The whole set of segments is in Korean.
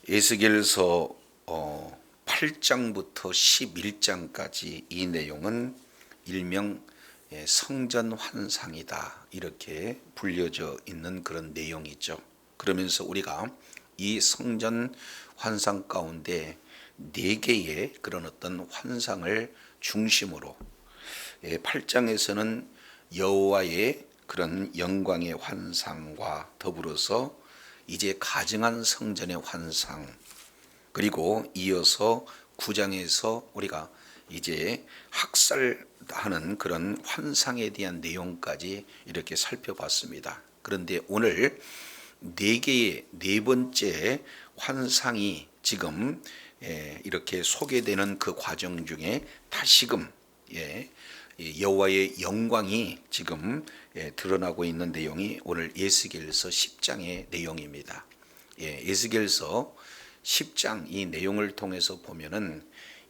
에스겔서 8장부터 11장까지 이 내용은 일명 성전 환상이다 이렇게 불려져 있는 그런 내용이죠. 그러면서 우리가 이 성전 환상 가운데 네 개의 그런 어떤 환상을 중심으로 8장에서는 여호와의 그런 영광의 환상과 더불어서 이제 가증한 성전의 환상, 그리고 이어서 9장에서 우리가 이제 학살하는 그런 환상에 대한 내용까지 이렇게 살펴봤습니다. 그런데 오늘 네 개의 네 번째 환상이 지금 이렇게 소개되는 그 과정 중에 다시금 여호와의 영광이 지금 드러나고 있는 내용이 오늘 에스겔서 10장의 내용입니다. 에스겔서 10장 이 내용을 통해서 보면은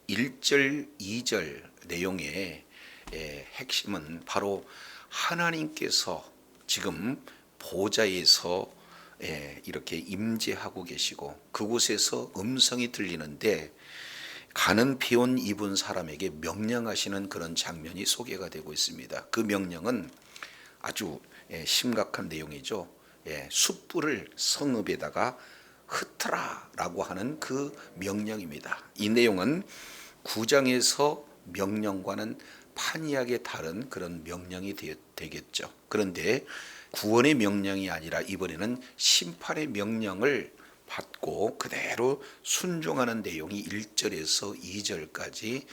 1절, 2절 내용의 핵심은 바로 하나님께서 지금 보좌에서 이렇게 임재하고 계시고 그곳에서 음성이 들리는데 가는 피온 입은 사람에게 명령하시는 그런 장면이 소개가 되고 있습니다. 그 명령은 아주 심각한 내용이죠. 숯불을 성읍에다가 흩어라라고 하는 그 명령입니다. 이 내용은 9장에서 명령과는 판이하게 다른 그런 명령이 되겠죠. 그런데 구원의 명령이 아니라 이번에는 심판의 명령을 받고 그대로 순종하는 내용이 1절에서 2절까지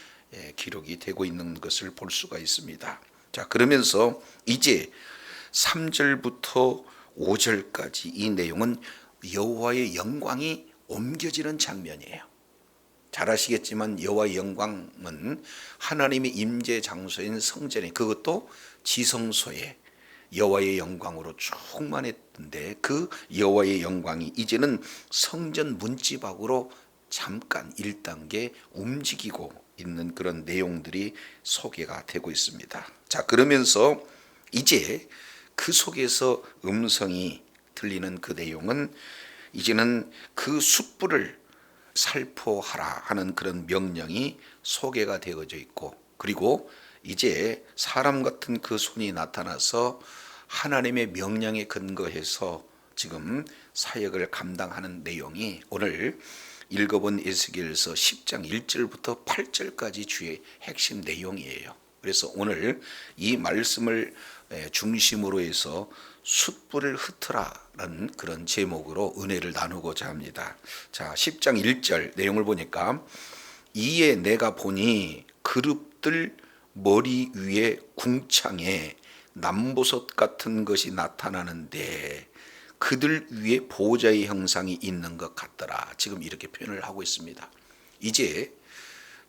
기록이 되고 있는 것을 볼 수가 있습니다. 자, 그러면서 이제 3절부터 5절까지 이 내용은 여호와의 영광이 옮겨지는 장면이에요. 잘 아시겠지만 여호와의 영광은 하나님의 임재 장소인 성전에, 그것도 지성소에 여호와의 영광으로 충만했던데 그 여호와의 영광이 이제는 성전 문지 밖으로 잠깐 1단계 움직이고 있는 그런 내용들이 소개가 되고 있습니다. 자, 그러면서 이제 그 속에서 음성이 들리는 그 내용은 이제는 그 숯불을 살포하라 하는 그런 명령이 소개가 되어져 있고, 그리고 이제 사람 같은 그 손이 나타나서 하나님의 명령에 근거해서 지금 사역을 감당하는 내용이 오늘 읽어본 에스겔서 10장 1절부터 8절까지 주의 핵심 내용이에요. 그래서 오늘 이 말씀을 중심으로 해서 숯불을 흩으라는 그런 제목으로 은혜를 나누고자 합니다. 자, 10장 1절 내용을 보니까 이에 내가 보니 그룹들 머리 위에 궁창에 남보석 같은 것이 나타나는데 그들 위에 보호자의 형상이 있는 것 같더라. 지금 이렇게 표현을 하고 있습니다. 이제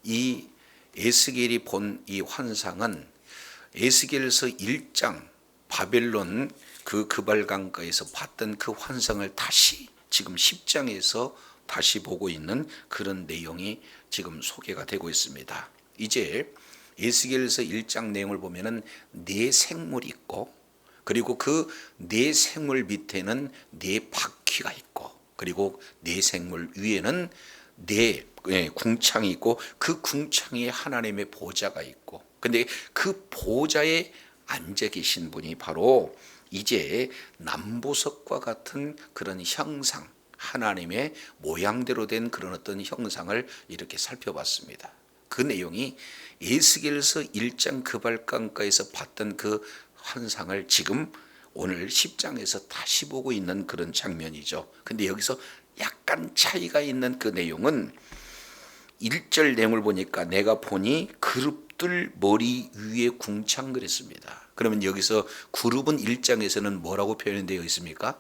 이 에스겔이 본 이 환상은 에스겔서 1장 바벨론 그 그발강가에서 봤던 그 환상을 다시 지금 10장에서 다시 보고 있는 그런 내용이 지금 소개가 되고 있습니다. 이제 에스겔서 1장 내용을 보면은 네 생물이 있고, 그리고 그 네 생물 밑에는 네 바퀴가 있고, 그리고 네 생물 위에는 네 궁창이 있고, 그 궁창에 하나님의 보좌가 있고, 근데 그 보좌에 앉아 계신 분이 바로 이제 남보석과 같은 그런 형상, 하나님의 모양대로 된 그런 어떤 형상을 이렇게 살펴봤습니다. 그 내용이 에스겔서 1장 그발강가에서 봤던 그 환상을 지금 오늘 10장에서 다시 보고 있는 그런 장면이죠. 근데 여기서 약간 차이가 있는 그 내용은 1절 내용을 보니까 내가 보니 그룹들 머리 위에 궁창 그랬습니다. 그러면 여기서 그룹은 1장에서는 뭐라고 표현되어 있습니까?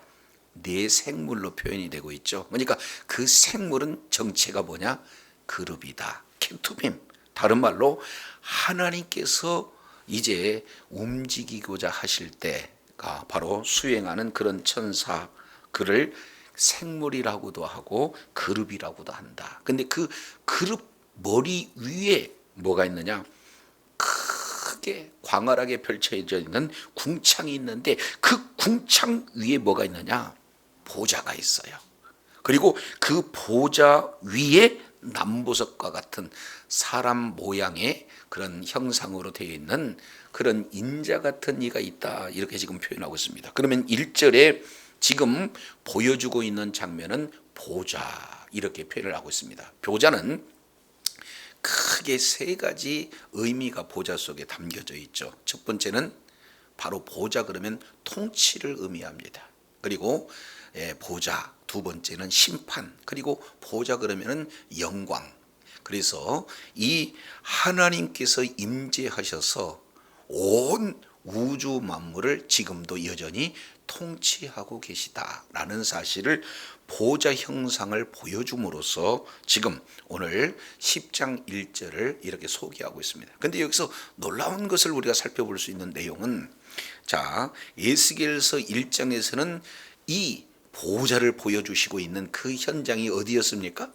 네 생물로 표현이 되고 있죠. 그러니까 그 생물은 정체가 뭐냐? 그룹이다. 케투빔. 다른 말로 하나님께서 이제 움직이고자 하실 때가 바로 수행하는 그런 천사, 그를 생물이라고도 하고 그룹이라고도 한다. 근데 그 그룹 머리 위에 뭐가 있느냐? 크게 광활하게 펼쳐져 있는 궁창이 있는데 그 궁창 위에 뭐가 있느냐? 보좌가 있어요. 그리고 그 보좌 위에 남보석과 같은 사람 모양의 그런 형상으로 되어 있는 그런 인자 같은 이가 있다, 이렇게 지금 표현하고 있습니다. 그러면 1절에 지금 보여주고 있는 장면은 보좌, 이렇게 표현을 하고 있습니다. 보좌는 크게 세 가지 의미가 보좌 속에 담겨져 있죠. 첫 번째는 바로 보좌 그러면 통치를 의미합니다. 그리고 보좌, 두 번째는 심판, 그리고 보좌 그러면은 영광. 그래서 이 하나님께서 임재하셔서 온 우주 만물을 지금도 여전히 통치하고 계시다라는 사실을 보좌 형상을 보여줌으로써 지금 오늘 10장 1절을 이렇게 소개하고 있습니다. 그런데 여기서 놀라운 것을 우리가 살펴볼 수 있는 내용은, 자, 에스겔서 1장에서는 이 보좌를 보여주시고 있는 그 현장이 어디였습니까?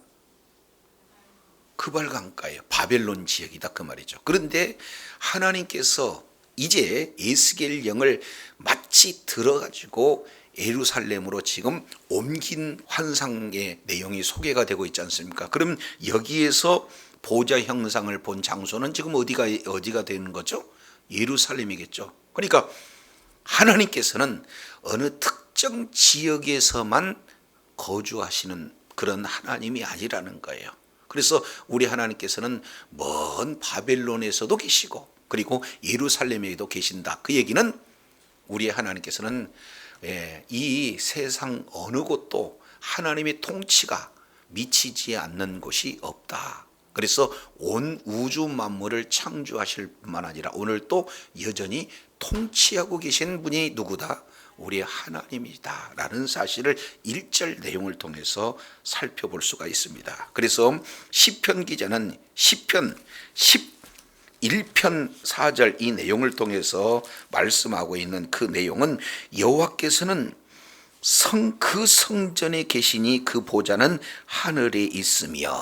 그발강가예요. 바벨론 지역이다, 그 말이죠. 그런데 하나님께서 이제 에스겔령을 마치 들어가지고 예루살렘으로 지금 옮긴 환상의 내용이 소개가 되고 있지 않습니까? 그럼 여기에서 보좌 형상을 본 장소는 지금 어디가 되는 거죠? 예루살렘이겠죠. 그러니까 하나님께서는 어느 특정 지역에서만 거주하시는 그런 하나님이 아니라는 거예요. 그래서 우리 하나님께서는 먼 바벨론에서도 계시고 그리고 예루살렘에도 계신다. 그 얘기는 우리 하나님께서는 이 세상 어느 곳도 하나님의 통치가 미치지 않는 곳이 없다. 그래서 온 우주 만물을 창조하실 뿐만 아니라 오늘 또 여전히 통치하고 계신 분이 누구다? 우리 하나님이다 라는 사실을 1절 내용을 통해서 살펴볼 수가 있습니다. 그래서 시편 기자는 시편 11편 4절 이 내용을 통해서 말씀하고 있는 그 내용은, 여호와께서는 그 성전에 계시니 그 보좌는 하늘에 있으며,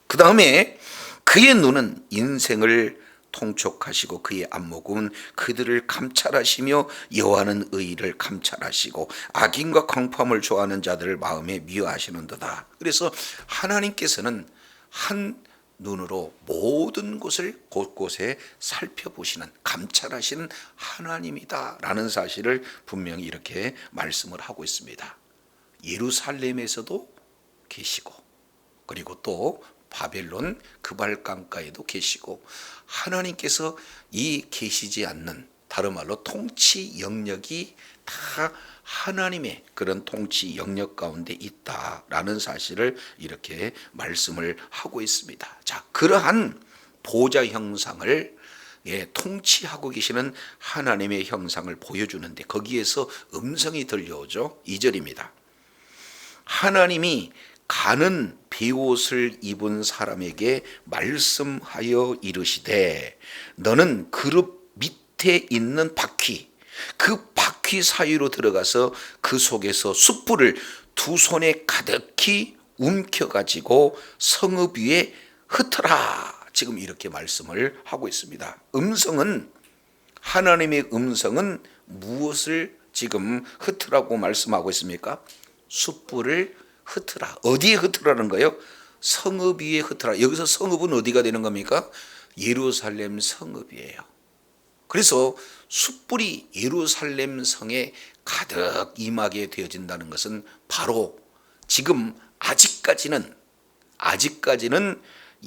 그 다음에 그의 눈은 인생을 통촉하시고 그의 안목은 그들을 감찰하시며 여호와는 의를 감찰하시고 악인과 광포함을 좋아하는 자들을 마음에 미워하시는도다. 그래서 하나님께서는 한 눈으로 모든 것을 곳곳에 살펴보시는, 감찰하시는 하나님이다 라는 사실을 분명히 이렇게 말씀을 하고 있습니다. 예루살렘에서도 계시고 그리고 또 바벨론 그발강가에도 계시고, 하나님께서 이 계시지 않는, 다른 말로 통치 영역이 다 하나님의 그런 통치 영역 가운데 있다라는 사실을 이렇게 말씀을 하고 있습니다. 자, 그러한 보좌 형상을 통치하고 계시는 하나님의 형상을 보여주는데 거기에서 음성이 들려오죠. 2절입니다. 하나님이 가는 베옷을 입은 사람에게 말씀하여 이르시되 너는 그룹 밑에 있는 바퀴, 그 바퀴 사이로 들어가서 그 속에서 숯불을 두 손에 가득히 움켜가지고 성읍 위에 흩어라. 지금 이렇게 말씀을 하고 있습니다. 음성은, 하나님의 음성은 무엇을 지금 흩으라고 말씀하고 있습니까? 숯불을 흩으라. 어디에 흩으라는 거예요? 성읍 위에 흩으라. 여기서 성읍은 어디가 되는 겁니까? 예루살렘 성읍이에요. 그래서 숯불이 예루살렘 성에 가득 임하게 되어진다는 것은 바로 지금 아직까지는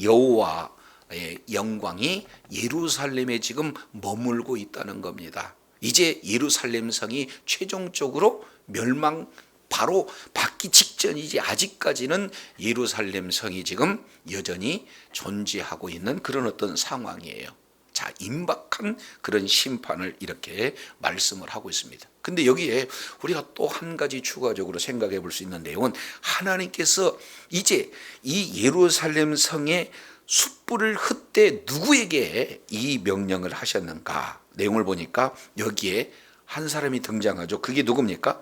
여호와의 영광이 예루살렘에 지금 머물고 있다는 겁니다. 이제 예루살렘 성이 최종적으로 멸망 바로 받기 직전이지, 아직까지는 예루살렘 성이 지금 여전히 존재하고 있는 그런 어떤 상황이에요. 자, 임박한 그런 심판을 이렇게 말씀을 하고 있습니다. 근데 여기에 우리가 또 한 가지 추가적으로 생각해 볼 수 있는 내용은, 하나님께서 이제 이 예루살렘 성에 숯불을 흩되 누구에게 이 명령을 하셨는가? 내용을 보니까 여기에 한 사람이 등장하죠. 그게 누굽니까?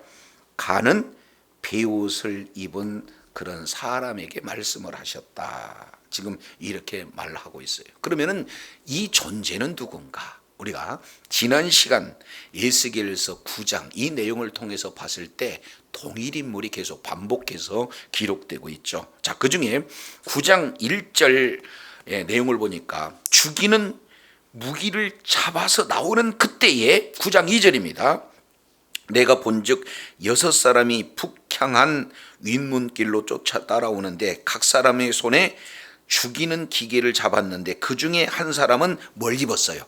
가는 베옷을 입은 그런 사람에게 말씀을 하셨다. 지금 이렇게 말하고 있어요. 그러면은 이 존재는 누군가? 우리가 지난 시간 에스겔서 9장 이 내용을 통해서 봤을 때 동일 인물이 계속 반복해서 기록되고 있죠. 자, 그중에 9장 1절 내용을 보니까 죽이는 무기를 잡아서 나오는 그때의 9장 2절입니다. 내가 본즉 6사람이 북향한 윗문길로 쫓아 따라오는데 각 사람의 손에 죽이는 기계를 잡았는데 그 중에 한 사람은 뭘 입었어요?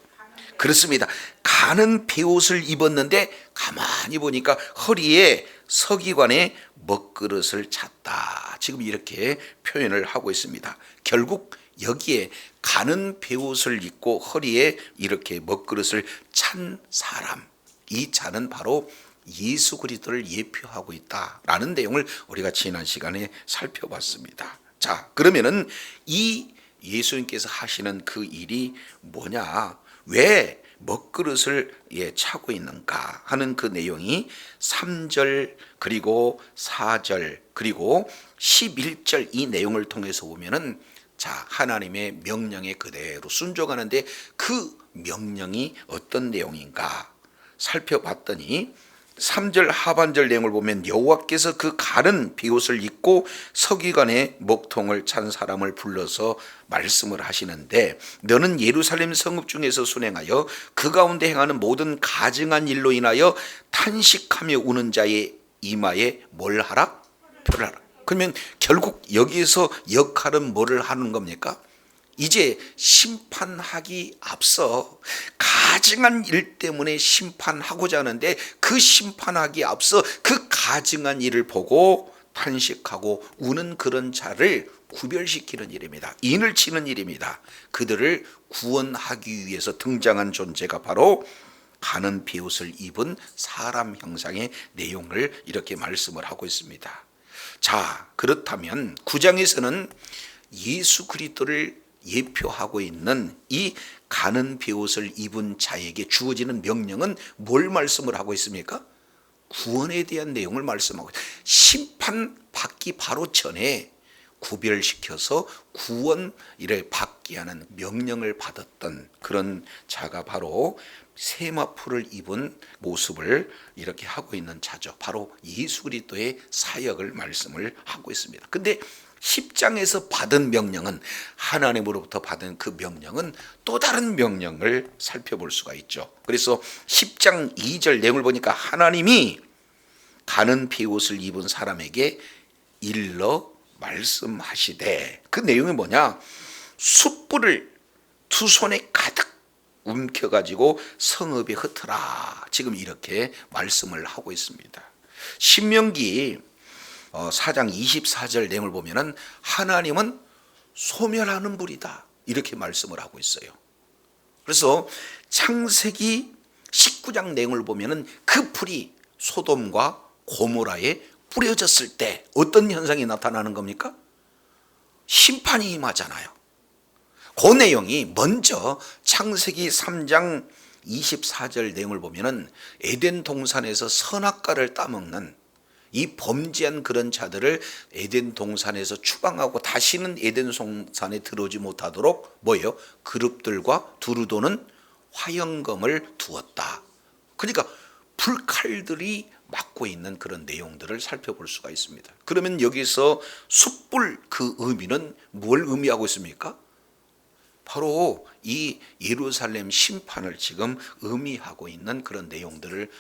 그렇습니다. 가는 베옷을 입었는데 가만히 보니까 허리에 서기관의 먹그릇을 찼다. 지금 이렇게 표현을 하고 있습니다. 결국 여기에 가는 베옷을 입고 허리에 이렇게 먹그릇을 찬 사람, 이 자는 바로 예수 그리스도를 예표하고 있다라는 내용을 우리가 지난 시간에 살펴봤습니다. 자, 그러면은 이 예수님께서 하시는 그 일이 뭐냐? 왜 먹그릇을 차고 있는가 하는 그 내용이 3절 그리고 4절 그리고 11절 이 내용을 통해서 보면은 자, 하나님의 명령에 그대로 순종하는데 그 명령이 어떤 내용인가 살펴봤더니 3절 하반절 내용을 보면 여호와께서 그 가른 베옷을 입고 서기관의 먹통을 찬 사람을 불러서 말씀을 하시는데 너는 예루살렘 성읍 중에서 순행하여 그 가운데 행하는 모든 가증한 일로 인하여 탄식하며 우는 자의 이마에 뭘 하라? 표를 하라. 그러면 결국 여기에서 역할은 뭐를 하는 겁니까? 이제 심판하기 앞서 가증한 일 때문에 심판하고자 하는데 그 심판하기 앞서 그 가증한 일을 보고 탄식하고 우는 그런 자를 구별시키는 일입니다. 인을 치는 일입니다. 그들을 구원하기 위해서 등장한 존재가 바로 가는 베옷을 입은 사람 형상의 내용을 이렇게 말씀을 하고 있습니다. 자, 그렇다면 9장에서는 예수 그리스도를 예표하고 있는 이 가는 베옷을 입은 자에게 주어지는 명령은 뭘 말씀을 하고 있습니까? 구원에 대한 내용을 말씀하고 있습니다. 심판받기 바로 전에 구별시켜서 구원을 받게 하는 명령을 받았던 그런 자가 바로 세마포를 입은 모습을 이렇게 하고 있는 자죠. 바로 예수 그리스도의 사역을 말씀을 하고 있습니다. 근데 10장에서 받은 명령은 하나님으로부터 받은 그 명령은 또 다른 명령을 살펴볼 수가 있죠. 그래서 10장 2절 내용을 보니까 하나님이 가는 베옷을 입은 사람에게 일러 말씀하시되 그 내용이 뭐냐? 숯불을 두 손에 가득 움켜가지고 성읍에 흩어라. 지금 이렇게 말씀을 하고 있습니다. 신명기 4장 24절 내용을 보면은 하나님은 소멸하는 불이다 이렇게 말씀을 하고 있어요. 그래서 창세기 19장 내용을 보면은 그 불이 소돔과 고모라에 뿌려졌을 때 어떤 현상이 나타나는 겁니까? 심판이 임하잖아요. 그 내용이 먼저 창세기 3장 24절 내용을 보면은 에덴 동산에서 선악과를 따먹는 이 범죄한 그런 자들을 에덴 동산에서 추방하고 다시는 에덴 동산에 들어오지 못하도록 뭐예요? 그룹들과 두루 도는 화영검을 두었다. 그러니까 불칼들이 막고 있는 그런 내용들을 살펴볼 수가 있습니다. 그러면 여기서 숯불 그 의미는 뭘 의미하고 있습니까? 바로 이 예루살렘 심판을 지금 의미하고 있는 그런 내용들을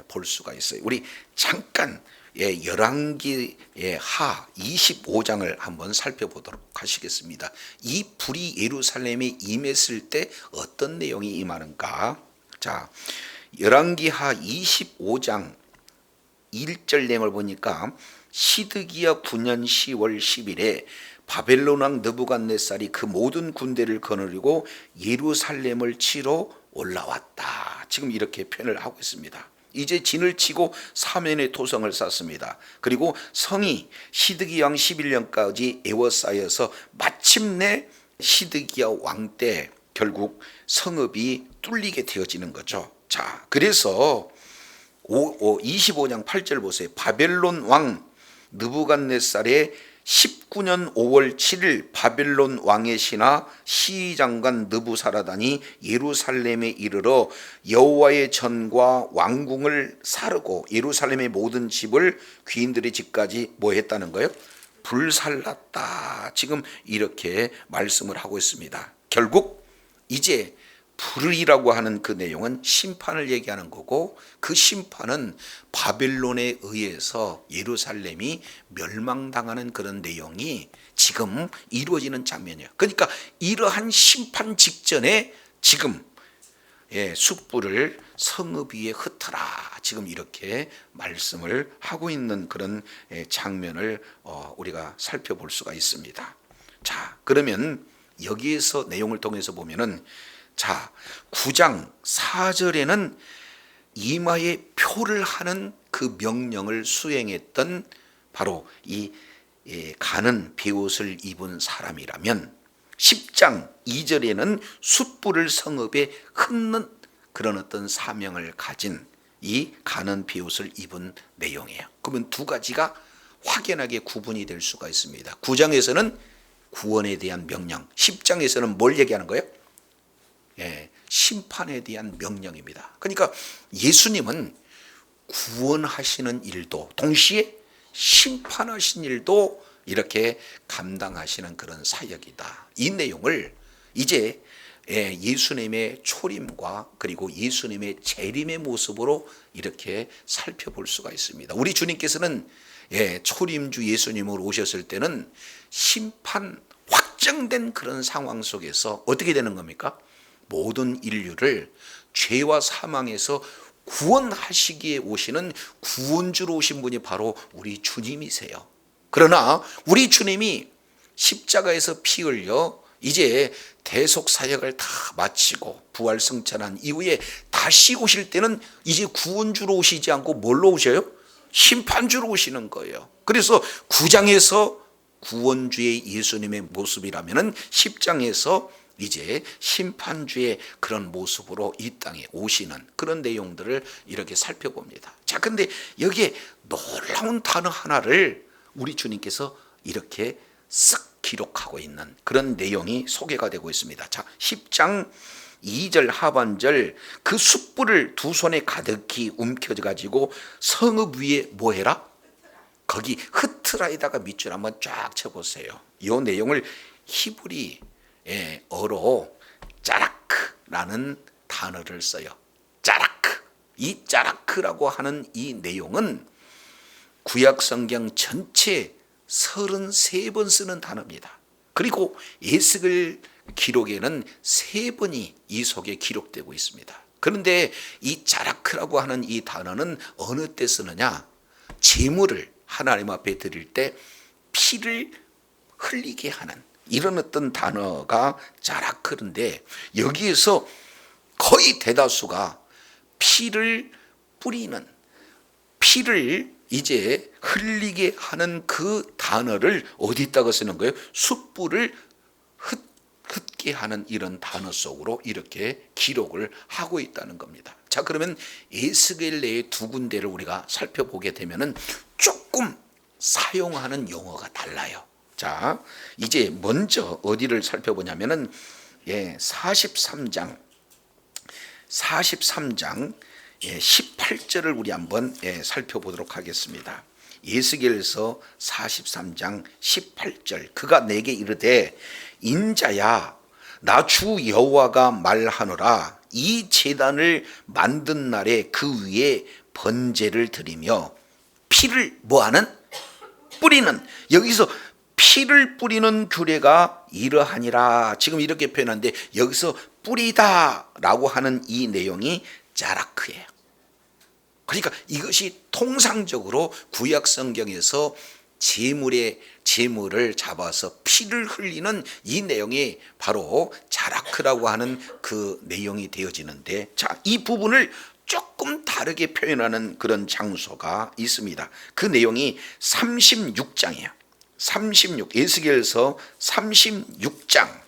볼 수가 있어요. 우리 잠깐 열왕기 하 25장을 한번 살펴보도록 하시겠습니다. 이 불이 예루살렘에 임했을 때 어떤 내용이 임하는가? 자, 열왕기 하 25장 1절 내용을 보니까 시드기야 9년 10월 10일에 바벨론 왕 느부갓네살이 그 모든 군대를 거느리고 예루살렘을 치러 올라왔다. 지금 이렇게 표현을 하고 있습니다. 이제 진을 치고 사면에 토성을 쌓습니다. 그리고 성이 시드기야 왕 11년까지 에워싸여서 마침내 시드기야 왕 때 결국 성읍이 뚫리게 되어지는 거죠. 자, 그래서 25장 8절 보세요. 바벨론 왕 느부갓네살의 19년 5월 7일 바벨론 왕의 신하 시장관 느부사라단이 예루살렘에 이르러 여호와의 전과 왕궁을 사르고 예루살렘의 모든 집을 귀인들의 집까지 뭐 했다는 거예요? 불살랐다. 지금 이렇게 말씀을 하고 있습니다. 결국 이제 불이라고 하는 그 내용은 심판을 얘기하는 거고, 그 심판은 바벨론에 의해서 예루살렘이 멸망당하는 그런 내용이 지금 이루어지는 장면이에요. 그러니까 이러한 심판 직전에 지금 숯불을 성읍 위에 흩어라, 지금 이렇게 말씀을 하고 있는 그런 장면을 우리가 살펴볼 수가 있습니다. 자, 그러면 여기에서 내용을 통해서 보면은, 자, 9장 4절에는 이마에 표를 하는 그 명령을 수행했던 바로 이 가는 베옷을 입은 사람이라면, 10장 2절에는 숯불을 성읍에 흩는 그런 어떤 사명을 가진 이 가는 베옷을 입은 내용이에요. 그러면 두 가지가 확연하게 구분이 될 수가 있습니다. 9장에서는 구원에 대한 명령, 10장에서는 뭘 얘기하는 거예요? 심판에 대한 명령입니다. 그러니까 예수님은 구원하시는 일도 동시에 심판하신 일도 이렇게 감당하시는 그런 사역이다. 이 내용을 이제 예수님의 초림과 그리고 예수님의 재림의 모습으로 이렇게 살펴볼 수가 있습니다. 우리 주님께서는 초림주 예수님으로 오셨을 때는 심판 확정된 그런 상황 속에서 어떻게 되는 겁니까? 모든 인류를 죄와 사망에서 구원하시기에 오시는 구원주로 오신 분이 바로 우리 주님이세요. 그러나 우리 주님이 십자가에서 피 흘려 이제 대속 사역을 다 마치고 부활 승천한 이후에 다시 오실 때는 이제 구원주로 오시지 않고 뭘로 오셔요? 심판주로 오시는 거예요. 그래서 9장에서 구원주의 예수님의 모습이라면은 10장에서 이제 심판주의 그런 모습으로 이 땅에 오시는 그런 내용들을 이렇게 살펴봅니다. 자, 근데 여기에 놀라운 단어 하나를 우리 주님께서 이렇게 쓱 기록하고 있는 그런 내용이 소개가 되고 있습니다. 자, 10장 2절 하반절, 그 숯불을 두 손에 가득히 움켜져 가지고 성읍 위에 뭐 해라? 거기 흩으라에다가 밑줄 한번 쫙 쳐보세요. 이 내용을 히브리 어로 짜라크라는 단어를 써요. 짜라크. 이 짜라크라고 하는 이 내용은 구약 성경 전체 33번 쓰는 단어입니다. 그리고 에스겔 기록에는 3번이 이 속에 기록되고 있습니다. 그런데 이 짜라크라고 하는 이 단어는 어느 때 쓰느냐? 제물을 하나님 앞에 드릴 때 피를 흘리게 하는 이런 어떤 단어가 짜라크인데, 여기에서 거의 대다수가 피를 뿌리는, 피를 이제 흘리게 하는 그 단어를 어디다가 쓰는 거예요? 숯불을 흩게 하는 이런 단어 속으로 이렇게 기록을 하고 있다는 겁니다. 자, 그러면 에스겔 내의 두 군데를 우리가 살펴보게 되면은 조금 사용하는 용어가 달라요. 자, 이제 먼저 어디를 살펴보냐면은 43장 18절을 우리 한번 살펴보도록 하겠습니다. 에스겔서 43장 18절, 그가 내게 이르되 인자야, 나 주 여호와가 말하노라, 이 제단을 만든 날에 그 위에 번제를 드리며 피를 뭐하는? 뿌리는. 여기서 피를 뿌리는 규례가 이러하니라, 지금 이렇게 표현하는데 여기서 뿌리다 라고 하는 이 내용이 짜라크예요. 그러니까 이것이 통상적으로 구약 성경에서 제물을 잡아서 피를 흘리는 이 내용이 바로 자라크라고 하는 그 내용이 되어지는데, 자, 이 부분을 조금 다르게 표현하는 그런 장소가 있습니다. 그 내용이 36장이에요. 36, 에스겔서 36장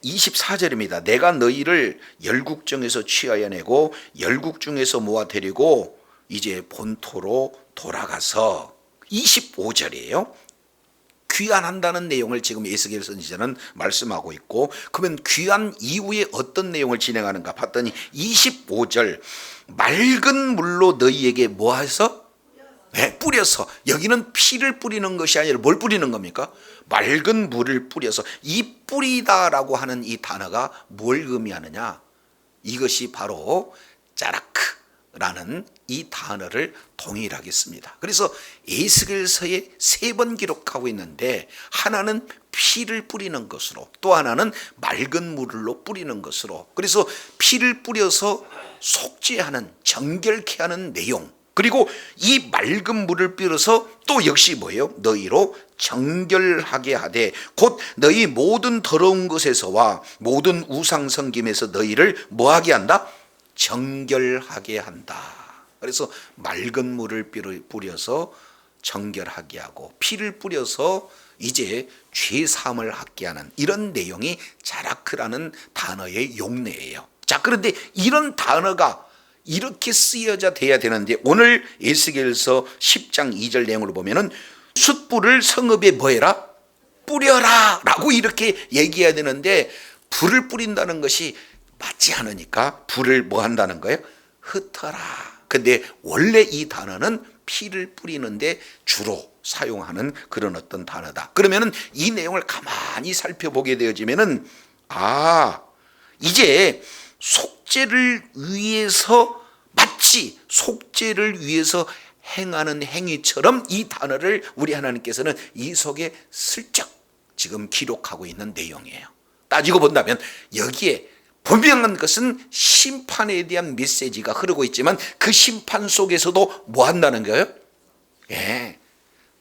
24절입니다. 내가 너희를 열국 중에서 취하여 내고 열국 중에서 모아 데리고 이제 본토로 돌아가서, 25절이에요. 귀환한다는 내용을 지금 에스겔 선지자는 말씀하고 있고, 그러면 귀환 이후에 어떤 내용을 진행하는가 봤더니 25절 맑은 물로 너희에게 뭐 해서? 네, 뿌려서. 여기는 피를 뿌리는 것이 아니라 뭘 뿌리는 겁니까? 맑은 물을 뿌려서. 이 뿌리다라고 하는 이 단어가 뭘 의미하느냐? 이것이 바로 짜라크라는 이 단어를 동일하게 씁니다. 그래서 에스겔서에 3번 기록하고 있는데, 하나는 피를 뿌리는 것으로, 또 하나는 맑은 물로 뿌리는 것으로. 그래서 피를 뿌려서 속죄하는, 정결케 하는 내용, 그리고 이 맑은 물을 뿌려서 또 역시 뭐예요? 너희로 정결하게 하되, 곧 너희 모든 더러운 것에서와 모든 우상 섬김에서 너희를 뭐하게 한다? 정결하게 한다. 그래서 맑은 물을 뿌려서 정결하게 하고, 피를 뿌려서 이제 죄 사함을 받게 하는, 이런 내용이 자라크라는 단어의 용례예요. 자, 그런데 이런 단어가 이렇게 쓰여져 돼야 되는데, 오늘 에스겔서 10장 2절 내용으로 보면은 숯불을 성읍에 뭐해라? 뿌려라 라고 이렇게 얘기해야 되는데, 불을 뿌린다는 것이 맞지 않으니까 불을 뭐 한다는 거예요? 흩어라. 근데 원래 이 단어는 피를 뿌리는데 주로 사용하는 그런 어떤 단어다. 그러면은 이 내용을 가만히 살펴보게 되어지면은, 이제 속죄를 위해서, 마치 속죄를 위해서 행하는 행위처럼 이 단어를 우리 하나님께서는 이 속에 슬쩍 지금 기록하고 있는 내용이에요. 따지고 본다면 여기에 분명한 것은 심판에 대한 메시지가 흐르고 있지만, 그 심판 속에서도 뭐 한다는 거예요?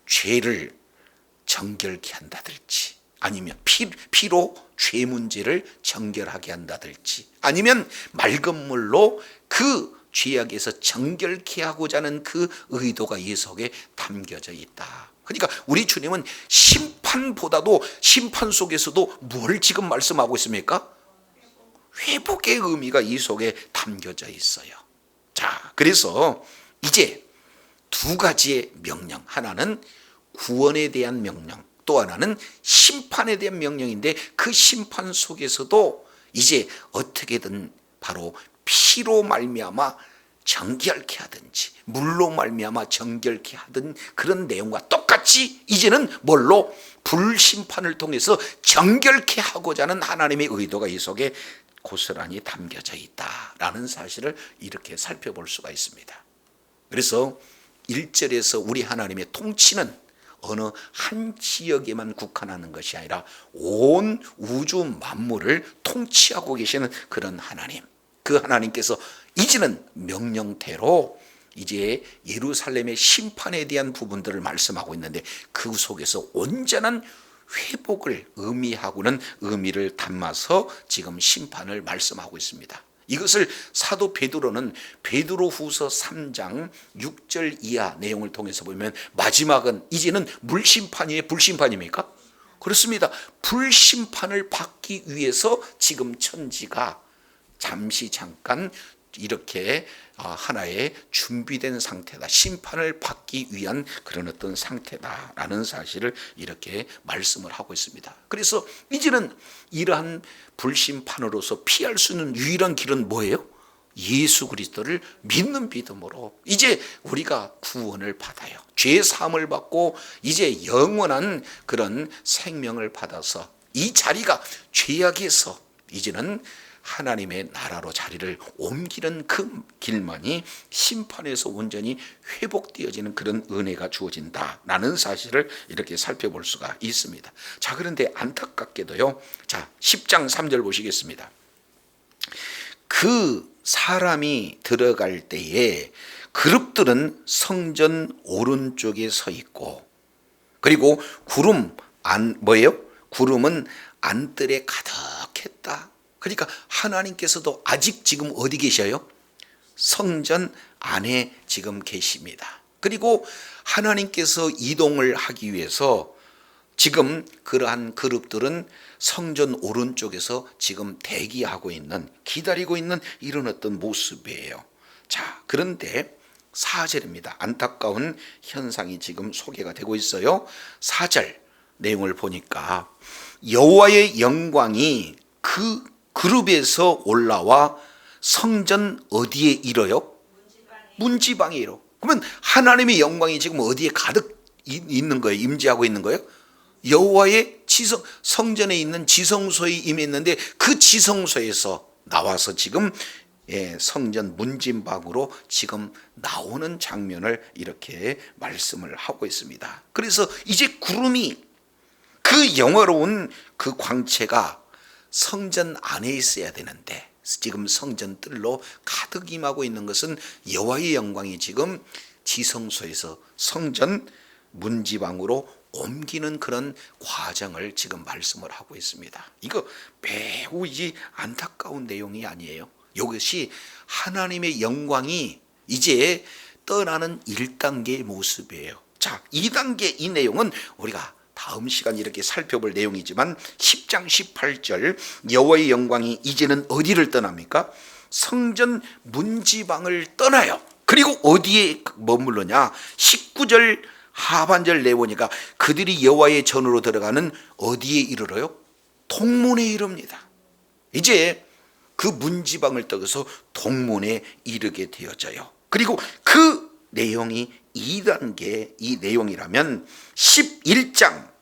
죄를 정결케 한다든지, 아니면 피로 죄 문제를 정결하게 한다든지, 아니면 맑은 물로 그 죄악에서 정결케 하고자 하는 그 의도가 이 속에 담겨져 있다. 그러니까 우리 주님은 심판보다도, 심판 속에서도 뭘 지금 말씀하고 있습니까? 회복의 의미가 이 속에 담겨져 있어요. 자, 그래서 이제 2가지의 명령, 하나는 구원에 대한 명령, 또 하나는 심판에 대한 명령인데, 그 심판 속에서도 이제 어떻게든 바로 피로 말미암아 정결케 하든지, 물로 말미암아 정결케 하든, 그런 내용과 똑같이 이제는 뭘로? 불심판을 통해서 정결케 하고자 하는 하나님의 의도가 이 속에 고스란히 담겨져 있다라는 사실을 이렇게 살펴볼 수가 있습니다. 그래서 1절에서 우리 하나님의 통치는 어느 한 지역에만 국한하는 것이 아니라 온 우주 만물을 통치하고 계시는 그런 하나님, 그 하나님께서 이제는 명령대로 이제 예루살렘의 심판에 대한 부분들을 말씀하고 있는데, 그 속에서 온전한 회복을 의미하고는 의미를 담아서 지금 심판을 말씀하고 있습니다. 이것을 사도 베드로는 베드로후서 3장 6절 이하 내용을 통해서 보면, 마지막은 이제는 물심판이에요, 불심판입니까? 그렇습니다. 불심판을 받기 위해서 지금 천지가 잠시 잠깐 이렇게 하나의 준비된 상태다, 심판을 받기 위한 그런 어떤 상태다라는 사실을 이렇게 말씀을 하고 있습니다. 그래서 이제는 이러한 불심판으로서 피할 수 있는 유일한 길은 뭐예요? 예수 그리스도를 믿는 믿음으로 이제 우리가 구원을 받아요. 죄 사함을 받고 이제 영원한 그런 생명을 받아서 이 자리가 죄악에서 이제는 하나님의 나라로 자리를 옮기는 그 길만이 심판에서 온전히 회복되어지는 그런 은혜가 주어진다라는 사실을 이렇게 살펴볼 수가 있습니다. 자, 그런데 안타깝게도요, 자 10장 3절 보시겠습니다. 그 사람이 들어갈 때에 그룹들은 성전 오른쪽에 서 있고, 그리고 구름은 안뜰에 가득했다. 그러니까 하나님께서도 아직 지금 어디 계셔요? 성전 안에 지금 계십니다. 그리고 하나님께서 이동을 하기 위해서 지금 그러한 그룹들은 성전 오른쪽에서 지금 대기하고 있는, 기다리고 있는 이런 어떤 모습이에요. 자, 그런데 4절입니다. 안타까운 현상이 지금 소개가 되고 있어요. 4절, 내용을 보니까 여호와의 영광이 그 그룹에서 올라와 성전 어디에 이뤄요? 문지방에 이뤄. 그러면 하나님의 영광이 지금 어디에 가득 있는 거예요? 임재하고 있는 거예요? 여호와의 성전에 있는 지성소에 임했는데 그 지성소에서 나와서 지금 성전 문지방으로 지금 나오는 장면을 이렇게 말씀을 하고 있습니다. 그래서 이제 구름이 그 영화로운 그 광채가 성전 안에 있어야 되는데 지금 성전 뜰로 가득 임하고 있는 것은 여호와의 영광이 지금 지성소에서 성전 문지방으로 옮기는 그런 과정을 지금 말씀을 하고 있습니다. 이거 매우 안타까운 내용이 아니에요. 이것이 하나님의 영광이 이제 떠나는 1단계의 모습이에요. 자, 2단계 이 내용은 우리가 다음 시간 이렇게 살펴볼 내용이지만 10장 18절 여호와의 영광이 이제는 어디를 떠납니까? 성전 문지방을 떠나요. 그리고 어디에 머물러냐? 19절 하반절 내보니까 그들이 여호와의 전으로 들어가는 어디에 이르러요? 동문에 이릅니다. 이제 그 문지방을 떠서 동문에 이르게 되어져요. 그리고 그 내용이 2단계 이 내용이라면 11장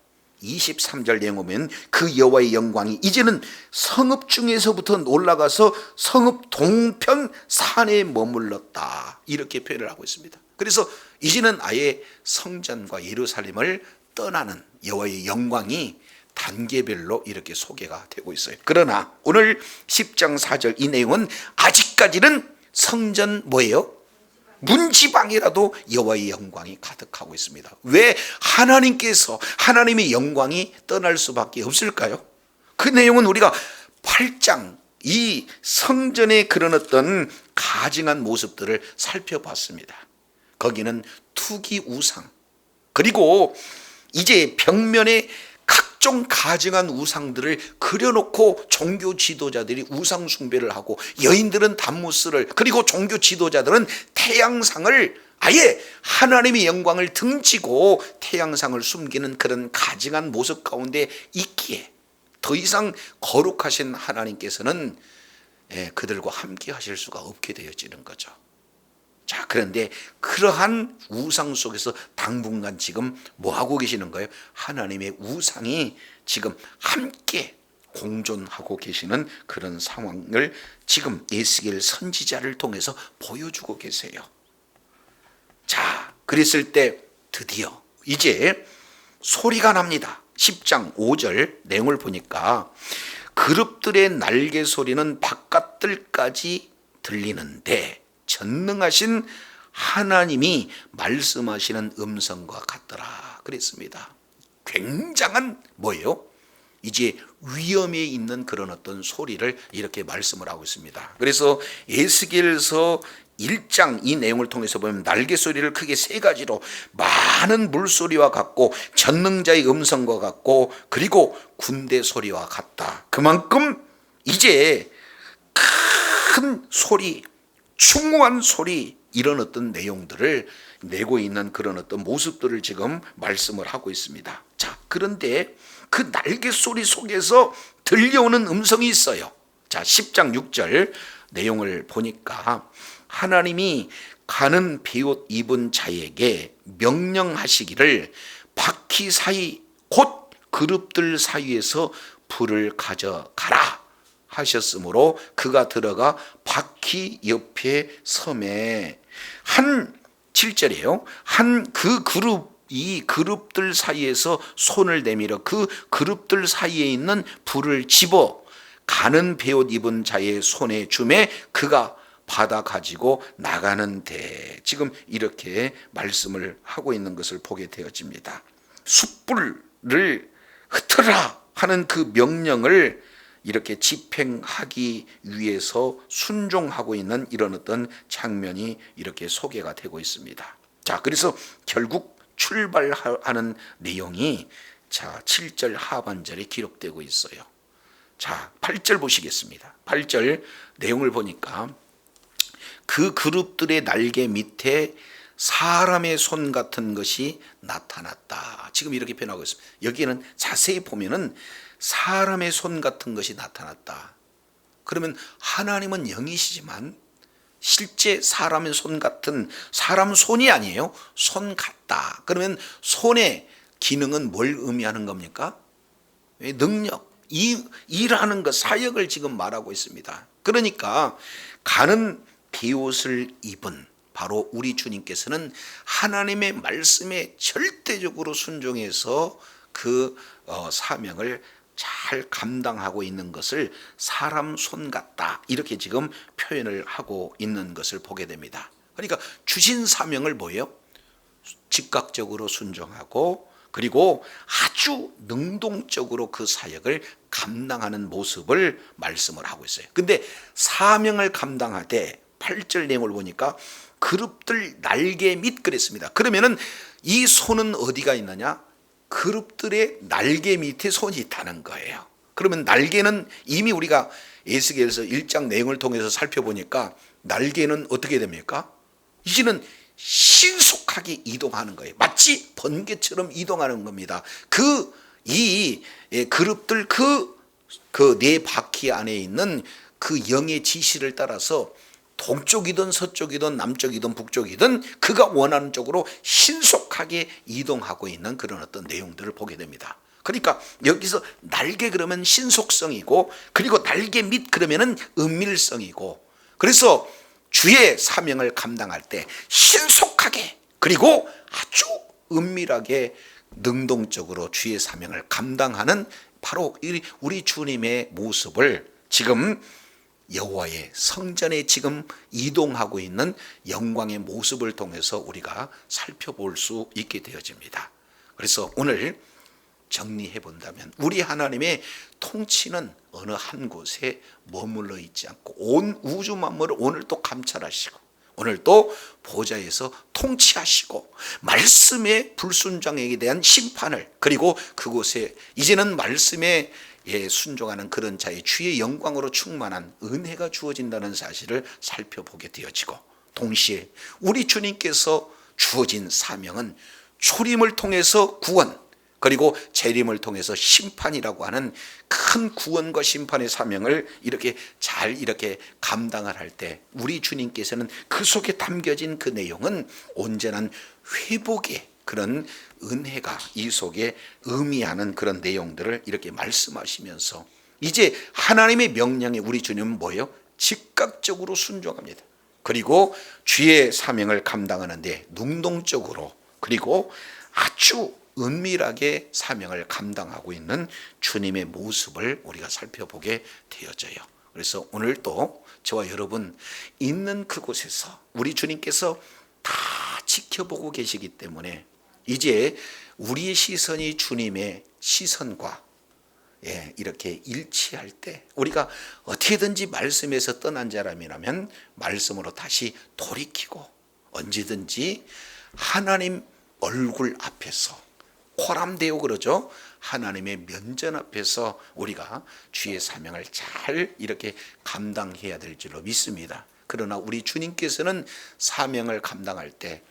23절 내용 보면 그 여호와의 영광이 이제는 성읍 중에서부터 올라가서 성읍 동편 산에 머물렀다, 이렇게 표현을 하고 있습니다. 그래서 이제는 아예 성전과 예루살렘을 떠나는 여호와의 영광이 단계별로 이렇게 소개가 되고 있어요. 그러나 오늘 10장 4절 이 내용은 아직까지는 성전 뭐예요? 문지방이라도 여호와의 영광이 가득하고 있습니다. 왜 하나님께서 하나님의 영광이 떠날 수밖에 없을까요? 그 내용은 우리가 8장 이 성전의 그런 어떤 가증한 모습들을 살펴봤습니다. 거기는 투기 우상, 그리고 이제 벽면에 각종 가증한 우상들을 그려놓고 종교 지도자들이 우상 숭배를 하고 여인들은 단무스를, 그리고 종교 지도자들은 태양상을 아예 하나님의 영광을 등지고 태양상을 숨기는 그런 가증한 모습 가운데 있기에 더 이상 거룩하신 하나님께서는 그들과 함께 하실 수가 없게 되어지는 거죠. 자, 그런데 그러한 우상 속에서 당분간 지금 뭐 하고 계시는 거예요? 하나님의 우상이 지금 함께 공존하고 계시는 그런 상황을 지금 에스겔 선지자를 통해서 보여주고 계세요. 자, 그랬을 때 드디어 이제 소리가 납니다. 10장 5절 내용을 보니까 그룹들의 날개 소리는 바깥들까지 들리는데 전능하신 하나님이 말씀하시는 음성과 같더라 그랬습니다. 굉장한 뭐예요? 이제 위험에 있는 그런 어떤 소리를 이렇게 말씀을 하고 있습니다. 그래서 에스겔서 1장 이 내용을 통해서 보면 날개 소리를 크게 세 가지로 많은 물소리와 같고 전능자의 음성과 같고 그리고 군대 소리와 같다. 그만큼 이제 큰 소리, 충무한 소리, 이런 어떤 내용들을 내고 있는 그런 어떤 모습들을 지금 말씀을 하고 있습니다. 자, 그런데 그 날개 소리 속에서 들려오는 음성이 있어요. 자, 10장 6절 내용을 보니까 하나님이 가는 베옷 입은 자에게 명령하시기를 바퀴 사이 곧 그룹들 사이에서 불을 가져가라 하셨으므로 그가 들어가 바퀴 옆에 섬에 한 7절이에요. 한 그 그룹이 그룹들 사이에서 손을 내밀어 그 그룹들 사이에 있는 불을 집어 가는 베옷 입은 자의 손에 주매 그가 받아 가지고 나가는데, 지금 이렇게 말씀을 하고 있는 것을 보게 되어집니다. 숯불을 흩어라 하는 그 명령을 이렇게 집행하기 위해서 순종하고 있는 이런 어떤 장면이 이렇게 소개가 되고 있습니다. 자, 그래서 결국 출발하는 내용이 자 7절 하반절에 기록되고 있어요. 자, 8절 보시겠습니다. 8절 내용을 보니까 그 그룹들의 날개 밑에 사람의 손 같은 것이 나타났다. 지금 이렇게 표현하고 있습니다. 여기는 자세히 보면은 사람의 손 같은 것이 나타났다. 그러면 하나님은 영이시지만 실제 사람의 손 같은, 사람 손이 아니에요. 손 같다. 그러면 손의 기능은 뭘 의미하는 겁니까? 능력, 일하는 것, 사역을 지금 말하고 있습니다. 그러니까 가는 비옷을 입은 바로 우리 주님께서는 하나님의 말씀에 절대적으로 순종해서 그 사명을 잘 감당하고 있는 것을 사람 손 같다, 이렇게 지금 표현을 하고 있는 것을 보게 됩니다. 그러니까 주신 사명을 뭐예요? 즉각적으로 순종하고 그리고 아주 능동적으로 그 사역을 감당하는 모습을 말씀을 하고 있어요. 근데 사명을 감당하되 8절 내용을 보니까 그룹들 날개 밑 그랬습니다. 그러면은 이 손은 어디가 있느냐? 그룹들의 날개 밑에 손이 있다는 거예요. 그러면 날개는 이미 우리가 에스겔서 1장 내용을 통해서 살펴보니까 날개는 어떻게 됩니까? 이제는 신속하게 이동하는 거예요. 마치 번개처럼 이동하는 겁니다. 그룹들 그 네 바퀴 안에 있는 그 영의 지시를 따라서 동쪽이든 서쪽이든 남쪽이든 북쪽이든 그가 원하는 쪽으로 신속하게 이동하고 있는 그런 어떤 내용들을 보게 됩니다. 그러니까 여기서 날개 그러면 신속성이고, 그리고 날개 밑 그러면은 은밀성이고, 그래서 주의 사명을 감당할 때 신속하게 그리고 아주 은밀하게 능동적으로 주의 사명을 감당하는 바로 우리 주님의 모습을 지금 여호와의 성전에 지금 이동하고 있는 영광의 모습을 통해서 우리가 살펴볼 수 있게 되어집니다. 그래서 오늘 정리해 본다면 우리 하나님의 통치는 어느 한 곳에 머물러 있지 않고 온 우주 만물을 오늘 또 감찰하시고 오늘 또 보좌에서 통치하시고 말씀의 불순종에 대한 심판을, 그리고 그곳에 이제는 말씀에 순종하는 그런 자의 주의 영광으로 충만한 은혜가 주어진다는 사실을 살펴보게 되어지고, 동시에 우리 주님께서 주어진 사명은 초림을 통해서 구원, 그리고 재림을 통해서 심판이라고 하는 큰 구원과 심판의 사명을 이렇게 잘 감당을 할 때 우리 주님께서는 그 속에 담겨진 그 내용은 온전한 회복의 그런 은혜가 이 속에 의미하는 그런 내용들을 이렇게 말씀하시면서 이제 하나님의 명령에 우리 주님은 뭐예요? 즉각적으로 순종합니다. 그리고 주의 사명을 감당하는데 능동적으로 그리고 아주 은밀하게 사명을 감당하고 있는 주님의 모습을 우리가 살펴보게 되어져요. 그래서 오늘 또 저와 여러분 있는 그곳에서 우리 주님께서 다 지켜보고 계시기 때문에 이제 우리의 시선이 주님의 시선과 이렇게 일치할 때 우리가 어떻게든지 말씀에서 떠난 자라면 말씀으로 다시 돌이키고 언제든지 하나님 얼굴 앞에서 코람데오 그러죠. 하나님의 면전 앞에서 우리가 주의 사명을 잘 이렇게 감당해야 될 줄로 믿습니다. 그러나 우리 주님께서는 사명을 감당할 때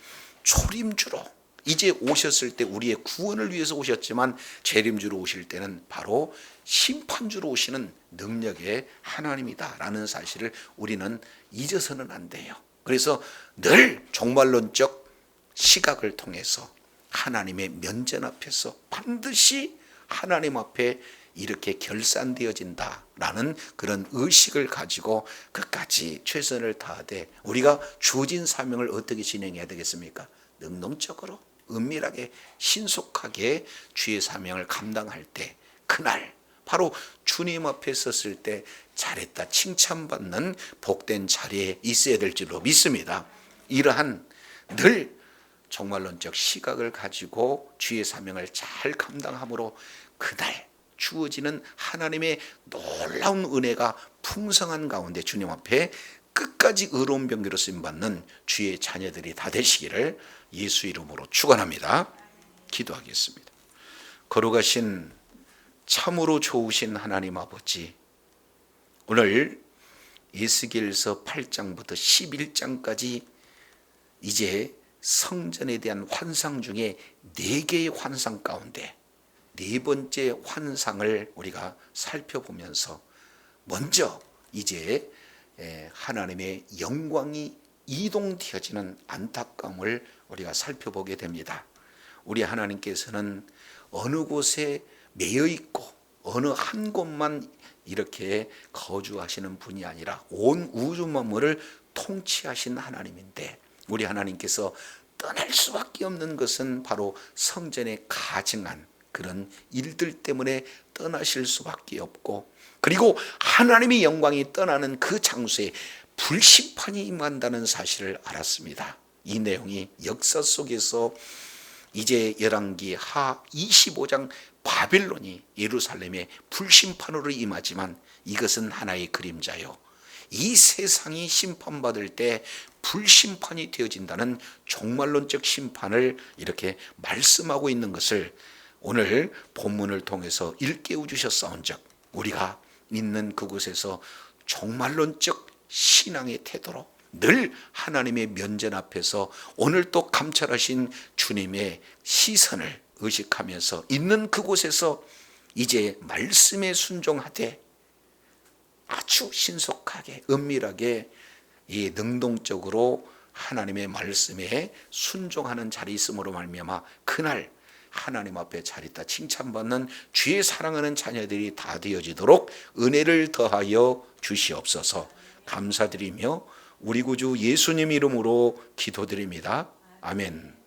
초림주로 이제 오셨을 때 우리의 구원을 위해서 오셨지만 재림주로 오실 때는 바로 심판주로 오시는 능력의 하나님이다라는 사실을 우리는 잊어서는 안 돼요. 그래서 늘 종말론적 시각을 통해서 하나님의 면전 앞에서 반드시 하나님 앞에 이렇게 결산되어진다라는 그런 의식을 가지고 끝까지 최선을 다하되 우리가 주어진 사명을 어떻게 진행해야 되겠습니까? 능동적으로 은밀하게 신속하게 주의 사명을 감당할 때 그날 바로 주님 앞에 섰을 때 잘했다 칭찬받는 복된 자리에 있어야 될 줄로 믿습니다. 이러한 늘 종말론적 시각을 가지고 주의 사명을 잘 감당함으로 그날 주어지는 하나님의 놀라운 은혜가 풍성한 가운데 주님 앞에 끝까지 의로운 병기로 쓰임받는 주의 자녀들이 다 되시기를 예수 이름으로 축원합니다. 기도하겠습니다. 거룩하신 참으로 좋으신 하나님 아버지, 오늘 에스겔서 8장부터 11장까지 이제 성전에 대한 환상 중에 4개의 환상 가운데 4번째 환상을 우리가 살펴보면서 먼저 이제 하나님의 영광이 이동되어지는 안타까움을 우리가 살펴보게 됩니다. 우리 하나님께서는 어느 곳에 매여 있고 어느 한 곳만 이렇게 거주하시는 분이 아니라 온 우주 만물을 통치하신 하나님인데, 우리 하나님께서 떠날 수밖에 없는 것은 바로 성전에 가증한 그런 일들 때문에 떠나실 수밖에 없고, 그리고 하나님의 영광이 떠나는 그 장소에 불심판이 임한다는 사실을 알았습니다. 이 내용이 역사 속에서 이제 열왕기 하 25장 바벨론이 예루살렘에 불심판으로 임하지만 이것은 하나의 그림자요, 이 세상이 심판받을 때 불심판이 되어진다는 종말론적 심판을 이렇게 말씀하고 있는 것을 오늘 본문을 통해서 일깨워 주셨사온즉 우리가 있는 그곳에서 종말론적 신앙의 태도로 늘 하나님의 면전 앞에서 오늘 또 감찰하신 주님의 시선을 의식하면서 있는 그곳에서 이제 말씀에 순종하되 아주 신속하게 은밀하게 이 능동적으로 하나님의 말씀에 순종하는 자리 있음으로 말미암아 그날 하나님 앞에 자리다 칭찬받는 주의 사랑하는 자녀들이 다 되어지도록 은혜를 더하여 주시옵소서. 감사드리며 우리 구주 예수님 이름으로 기도드립니다. 아멘.